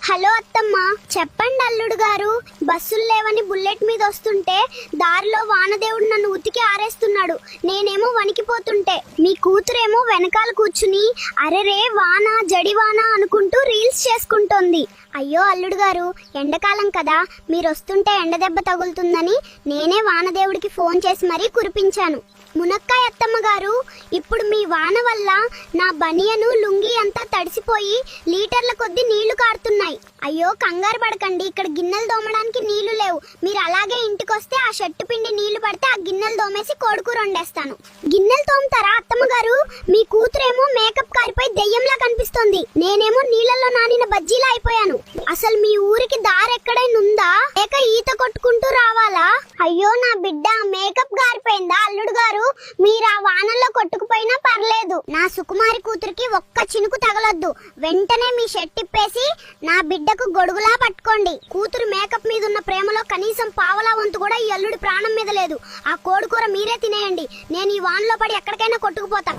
Hello అత్తమ్మ, చెప్పండి అల్లుడు గారు. బస్సులు లేవని బుల్లెట్ మీద వస్తుంటే దారిలో వానదేవుడు నన్ను ఉతికి ఆరేస్తున్నాడు. నేనేమో వణికిపోతుంటే మీ కూతురేమో వెనకాల కూర్చుని అరెరే వాన జడివాన అనుకుంటూ రీల్స్ చేసుకుంటోంది. అయ్యో అల్లుడు గారు, ఎండాకాలం కదా, మీరు వస్తుంటే ఎండ దెబ్బ తగులుతుందని నేనే వానదేవుడికి ఫోన్ చేసి మరీ కురిపించాను. మునక్కాయ అత్తమ్మ గారు, ఇప్పుడు మీ వాన వల్ల నా బనియను లుంగి అంతా తడిసిపోయి లీటర్ల కొద్ది నీళ్లు కారుతున్నాయి. అయ్యో కంగారు పడకండి, ఇక్కడ గిన్నెలు దోమడానికి నీళ్లు లేవు. మీరు అలాగే ఇంటికొస్తే ఆ షర్టు పిండి నీళ్లు పడితే ఆ గిన్నెలు దోమేసి కోడికూర వండేస్తాను. గిన్నెలు తోముతారా అత్తమ్మ గారు? మీ కూతురేమో మేకప్ కారిపోయి దెయ్యంలా కనిపిస్తోంది, నేనేమో నీళ్లలో నానిన బజ్జీలా అయిపోయాను. అసలు మీ ఊరికి దారి ఎక్కడైనా ఉందా, లేక ఈత కొట్టుకుంటూ రావాలా? అయ్యో నా బిడ్డ మేకప్ గారిపోయిందా అల్లుడు గారు? మీరు ఆ వానల్లో కొట్టుకుపోయినా పర్లేదు, నా సుకుమారి కూతురికి ఒక్క చినుకు తగలొద్దు. వెంటనే మీ షర్ట్ ఇప్పేసి నా బిడ్డకు గొడుగులా పట్టుకోండి. కూతురు మేకప్ మీద ఉన్న ప్రేమలో కనీసం పావలా వంతు కూడా ఈ అల్లుడి ప్రాణం మీద లేదు. ఆ కోడికూర మీరే తినేయండి, నేను ఈ వానలో పడి ఎక్కడికైనా కొట్టుకుపోతా.